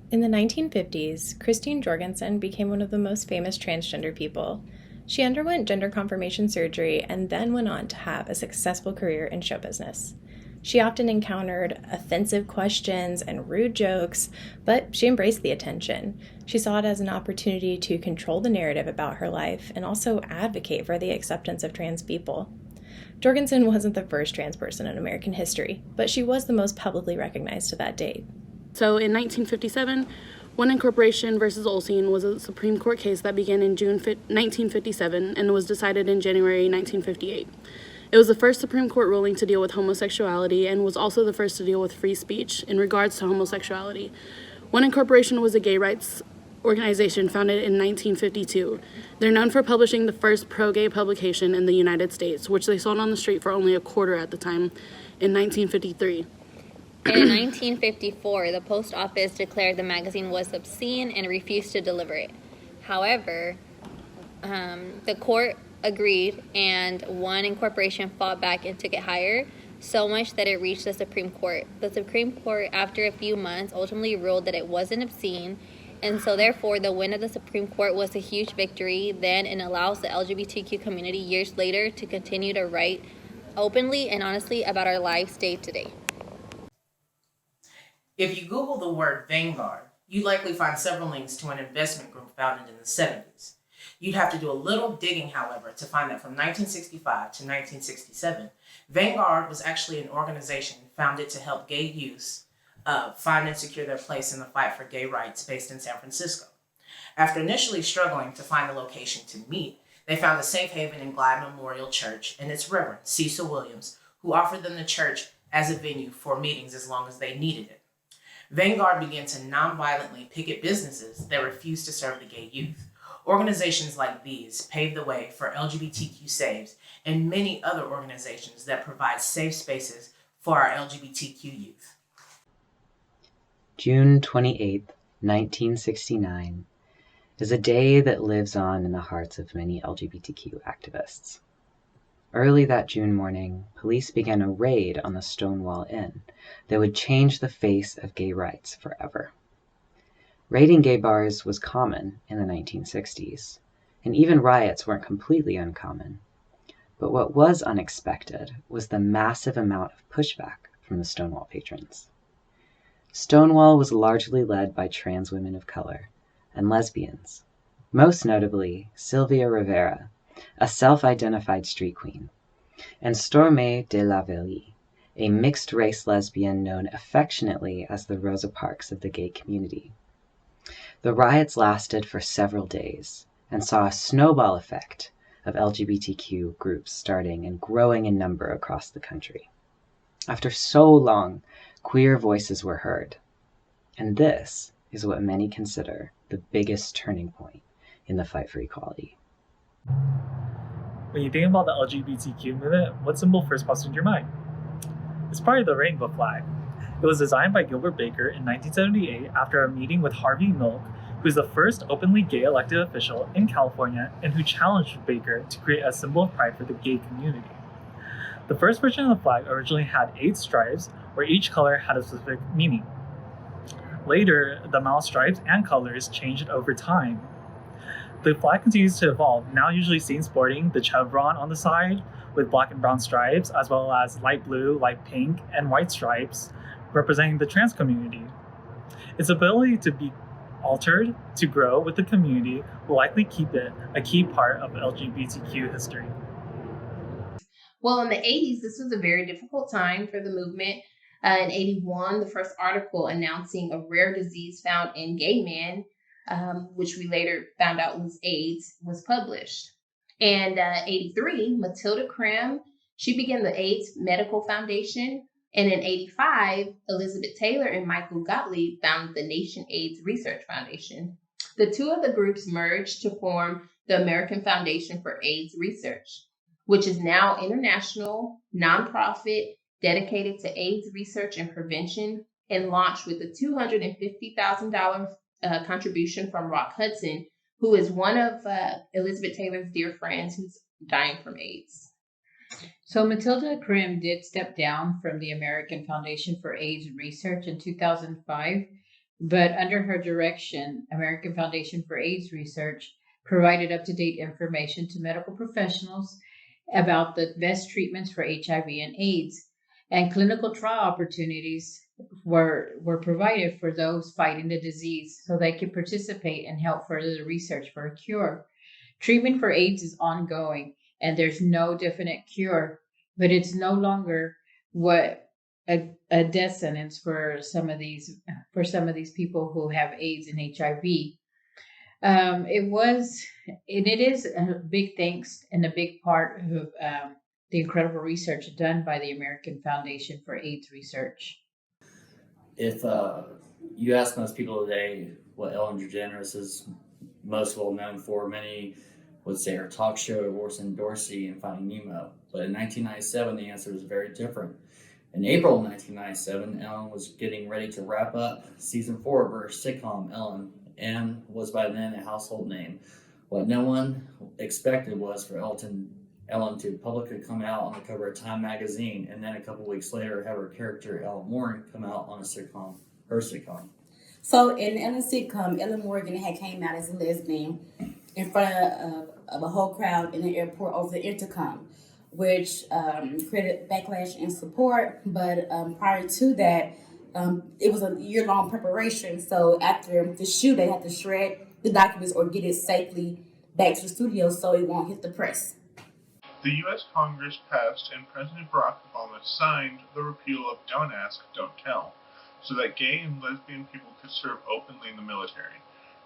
In the 1950s, Christine Jorgensen became one of the most famous transgender people. She underwent gender confirmation surgery and then went on to have a successful career in show business. She often encountered offensive questions and rude jokes, but she embraced the attention. She saw it as an opportunity to control the narrative about her life and also advocate for the acceptance of trans people. Jorgensen wasn't the first trans person in American history, but she was the most publicly recognized to that date. So in 1957, One Incorporation versus Olsen was a Supreme Court case that began in June 1957 and was decided in January 1958. It was the first Supreme Court ruling to deal with homosexuality and was also the first to deal with free speech in regards to homosexuality. One Incorporation was a gay rights organization founded in 1952. They're known for publishing the first pro-gay publication in the United States, which they sold on the street for only a quarter at the time, in 1953. In 1954, the post office declared the magazine was obscene and refused to deliver it. However, the court agreed, and One Incorporation fought back and took it higher, so much that it reached the Supreme Court. The Supreme Court, after a few months, ultimately ruled that it wasn't obscene, and so therefore the win of the Supreme Court was a huge victory then, and allows the LGBTQ community years later to continue to write openly and honestly about our lives day to day. If you Google the word Vanguard, you likely find several links to an investment group founded in the 70s. You'd have to do a little digging, however, to find that from 1965 to 1967, Vanguard was actually an organization founded to help gay youths find and secure their place in the fight for gay rights based in San Francisco. After initially struggling to find a location to meet, they found a safe haven in Glide Memorial Church and its Reverend, Cecil Williams, who offered them the church as a venue for meetings as long as they needed it. Vanguard began to nonviolently picket businesses that refused to serve the gay youth. Organizations like these paved the way for LGBTQ SAVES and many other organizations that provide safe spaces for our LGBTQ youth. June 28, 1969, is a day that lives on in the hearts of many LGBTQ activists. Early that June morning, police began a raid on the Stonewall Inn that would change the face of gay rights forever. Raiding gay bars was common in the 1960s, and even riots weren't completely uncommon. But what was unexpected was the massive amount of pushback from the Stonewall patrons. Stonewall was largely led by trans women of color and lesbians, most notably Sylvia Rivera, a self-identified street queen, and Stormé de la Veille, a mixed-race lesbian known affectionately as the Rosa Parks of the gay community. The riots lasted for several days and saw a snowball effect of LGBTQ groups starting and growing in number across the country. After so long, queer voices were heard, and this is what many consider the biggest turning point in the fight for equality. When you think about the LGBTQ movement, what symbol first pops into your mind? It's probably the rainbow flag. It was designed by Gilbert Baker in 1978 after a meeting with Harvey Milk, who is the first openly gay elected official in California and who challenged Baker to create a symbol of pride for the gay community. The first version of the flag originally had 8 stripes, where each color had a specific meaning. Later, the amount of stripes and colors changed over time. The flag continues to evolve, now usually seen sporting the chevron on the side with black and brown stripes, as well as light blue, light pink, and white stripes representing the trans community. Its ability to be altered to grow with the community will likely keep it a key part of LGBTQ history. Well, in the 80s, this was a very difficult time for the movement. In 81, the first article announcing a rare disease found in gay men, which we later found out was AIDS, was published. And 83, Matilda Krim, she began the AIDS Medical Foundation. And in 85, Elizabeth Taylor and Michael Gottlieb founded the Nation AIDS Research Foundation. The two of the groups merged to form the American Foundation for AIDS Research, which is now international, nonprofit, dedicated to AIDS research and prevention, and launched with a $250,000 contribution from Rock Hudson, who is one of Elizabeth Taylor's dear friends who's dying from AIDS. So Matilda Krim did step down from the American Foundation for AIDS Research in 2005, But under her direction, American Foundation for AIDS Research provided up-to-date information to medical professionals about the best treatments for HIV and AIDS, and clinical trial opportunities were provided for those fighting the disease so they could participate and help further the research for a cure. Treatment for AIDS is ongoing and there's no definite cure, but it's no longer what a death sentence for some of these people who have AIDS and HIV. It was, and it is a big thanks and a big part of the incredible research done by the American Foundation for AIDS Research. If you ask most people today what Ellen DeGeneres is most well known for, many would say her talk show, Orson Dorsey and Finding Nemo. But in 1997, the answer was very different. In April of 1997, Ellen was getting ready to wrap up season 4 of her sitcom Ellen, and was by then a household name. What no one expected was for Ellen to publicly come out on the cover of Time magazine, and then a couple weeks later have her character Ellen Morgan come out on her sitcom. So in Ellen's sitcom, Ellen Morgan had came out as a lesbian in front of a whole crowd in the airport over the intercom, which created backlash and support. But prior to that, it was a year-long preparation. So after the shoot, they had to shred the documents or get it safely back to the studio so it won't hit the press. The U.S. Congress passed and President Barack Obama signed the repeal of Don't Ask, Don't Tell, so that gay and lesbian people could serve openly in the military.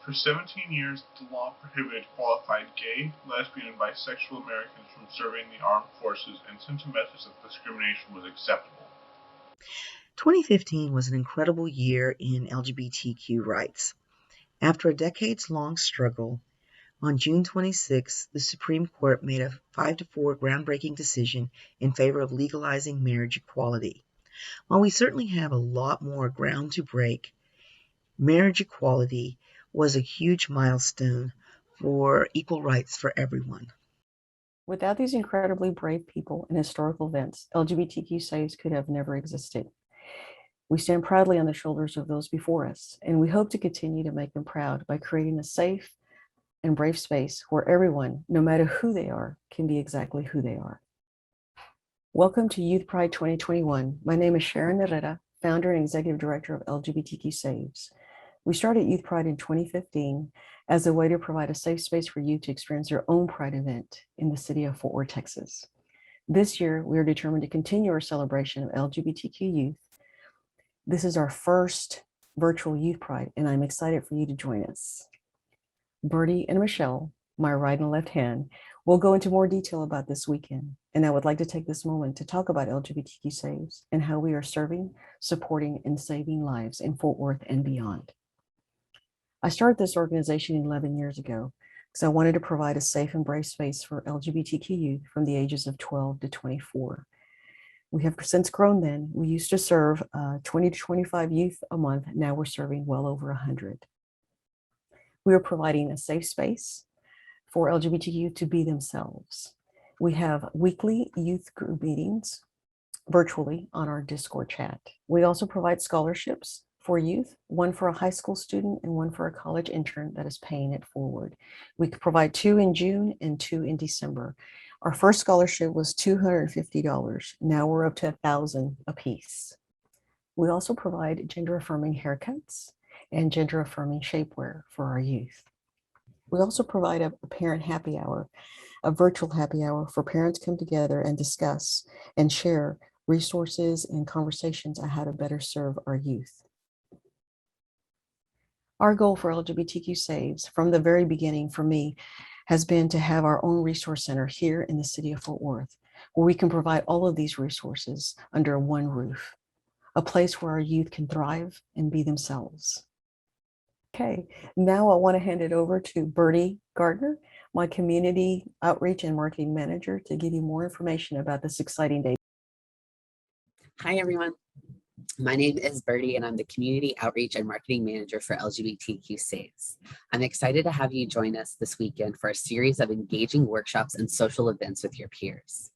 For 17 years, the law prohibited qualified gay, lesbian, and bisexual Americans from serving the armed forces and sent a message that discrimination was acceptable. 2015 was an incredible year in LGBTQ rights. After a decades-long struggle, on June 26, the Supreme Court made a 5-4 groundbreaking decision in favor of legalizing marriage equality. While we certainly have a lot more ground to break, marriage equality was a huge milestone for equal rights for everyone. Without these incredibly brave people and historical events, LGBTQ SAVES could have never existed. We stand proudly on the shoulders of those before us, and we hope to continue to make them proud by creating a safe and brave space where everyone, no matter who they are, can be exactly who they are. Welcome to Youth Pride 2021. My name is Sharon Herrera, founder and executive director of LGBTQ SAVES. We started Youth Pride in 2015 as a way to provide a safe space for youth to experience their own Pride event in the city of Fort Worth, Texas. This year, we are determined to continue our celebration of LGBTQ youth. This is our first virtual Youth Pride, and I'm excited for you to join us. Bertie and Michelle, my right and left hand, will go into more detail about this weekend, and I would like to take this moment to talk about LGBTQ SAVES and how we are serving, supporting, and saving lives in Fort Worth and beyond. I started this organization 11 years ago because I wanted to provide a safe and brave space for LGBTQ youth from the ages of 12 to 24. We have since grown then. We used to serve 20 to 25 youth a month. Now we're serving well over 100. We are providing a safe space for LGBT youth to be themselves. We have weekly youth group meetings virtually on our Discord chat. We also provide scholarships for youth, one for a high school student and one for a college intern that is paying it forward. We could provide 2 in June and 2 in December. Our first scholarship was $250. Now we're up to $1,000 a piece. We also provide gender-affirming haircuts and gender-affirming shapewear for our youth. We also provide a parent happy hour, a virtual happy hour for parents to come together and discuss and share resources and conversations on how to better serve our youth. Our goal for LGBTQ SAVES from the very beginning for me has been to have our own resource center here in the city of Fort Worth, where we can provide all of these resources under one roof, a place where our youth can thrive and be themselves. Okay, now I want to hand it over to Bertie Gardner, my community outreach and marketing manager, to give you more information about this exciting day. Hi, everyone. My name is Bertie, and I'm the Community Outreach and Marketing Manager for LGBTQ SAVES. I'm excited to have you join us this weekend for a series of engaging workshops and social events with your peers.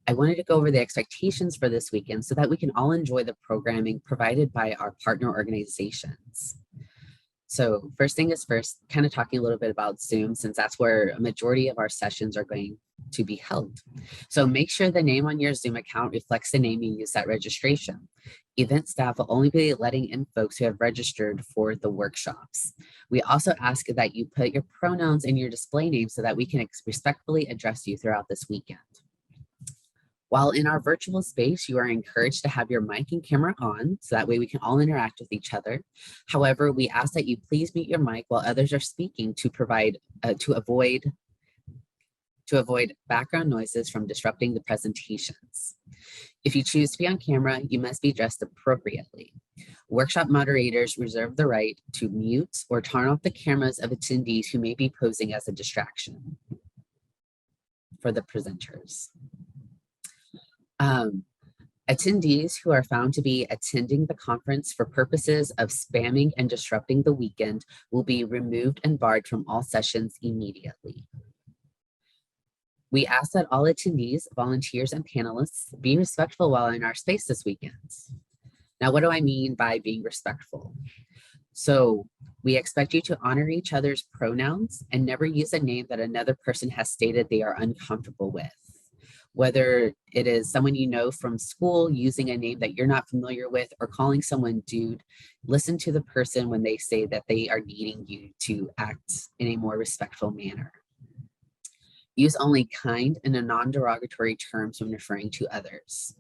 I wanted to go over the expectations for this weekend so that we can all enjoy the programming provided by our partner organizations. So first thing is first, kind of talking a little bit about Zoom, since that's where a majority of our sessions are going to be held. So make sure the name on your Zoom account reflects the name you used at registration. Event staff will only be letting in folks who have registered for the workshops. We also ask that you put your pronouns in your display name so that we can respectfully address you throughout this weekend. While in our virtual space, you are encouraged to have your mic and camera on, so that way we can all interact with each other. However, we ask that you please mute your mic while others are speaking to avoid background noises from disrupting the presentations. If you choose to be on camera, you must be dressed appropriately. Workshop moderators reserve the right to mute or turn off the cameras of attendees who may be posing as a distraction for the presenters. Attendees who are found to be attending the conference for purposes of spamming and disrupting the weekend will be removed and barred from all sessions immediately. We ask that all attendees, volunteers, and panelists be respectful while in our space this weekend. Now, what do I mean by being respectful? So we expect you to honor each other's pronouns and never use a name that another person has stated they are uncomfortable with. Whether it is someone you know from school using a name that you're not familiar with or calling someone dude, listen to the person when they say that they are needing you to act in a more respectful manner. Use only kind and non-derogatory terms when referring to others.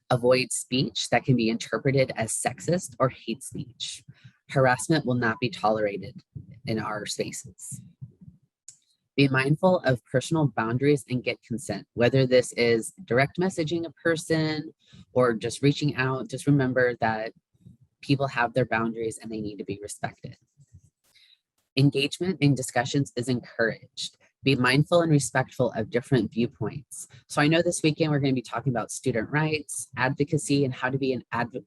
Avoid speech that can be interpreted as sexist or hate speech. Harassment will not be tolerated in our spaces. Be mindful of personal boundaries and get consent. Whether this is direct messaging a person or just reaching out, just remember that people have their boundaries and they need to be respected. Engagement in discussions is encouraged. Be mindful and respectful of different viewpoints. So I know this weekend we're going to be talking about student rights, advocacy, and how to be active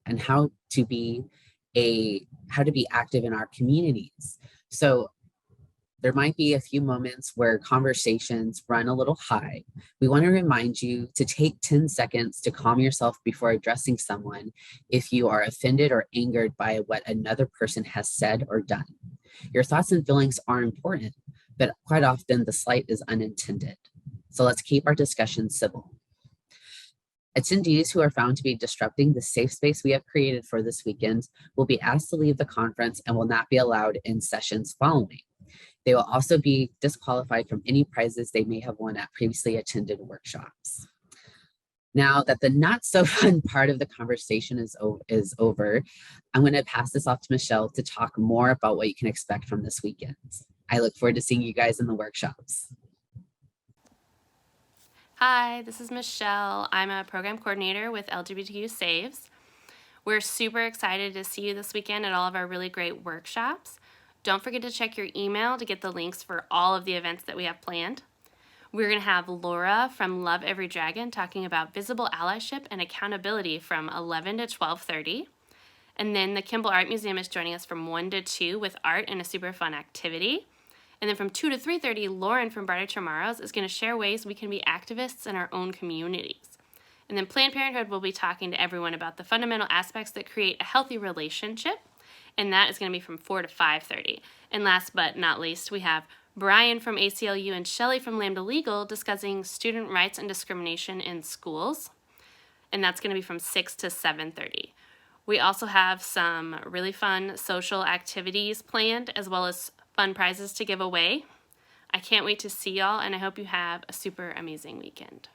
in our communities. So there might be a few moments where conversations run a little high. We want to remind you to take 10 seconds to calm yourself before addressing someone if you are offended or angered by what another person has said or done. Your thoughts and feelings are important, but quite often the slight is unintended. So let's keep our discussion civil. Attendees who are found to be disrupting the safe space we have created for this weekend will be asked to leave the conference and will not be allowed in sessions following. They will also be disqualified from any prizes they may have won at previously attended workshops. Now that the not so fun part of the conversation is over, I'm going to pass this off to Michelle to talk more about what you can expect from this weekend. I look forward to seeing you guys in the workshops. Hi, this is Michelle. I'm a program coordinator with LGBTQ SAVES. We're super excited to see you this weekend at all of our really great workshops. Don't forget to check your email to get the links for all of the events that we have planned. We're going to have Laura from Love Every Dragon talking about visible allyship and accountability from 11 to 12:30. And then the Kimball Art Museum is joining us from 1 to 2 with art and a super fun activity. And then from 2 to 3:30, Lauren from Brighter Tomorrows is going to share ways we can be activists in our own communities. And then Planned Parenthood will be talking to everyone about the fundamental aspects that create a healthy relationship. And that is going to be from 4 to 5:30. And last but not least, we have Brian from ACLU and Shelley from Lambda Legal discussing student rights and discrimination in schools. And that's going to be from 6 to 7:30. We also have some really fun social activities planned, as well as fun prizes to give away. I can't wait to see y'all, and I hope you have a super amazing weekend.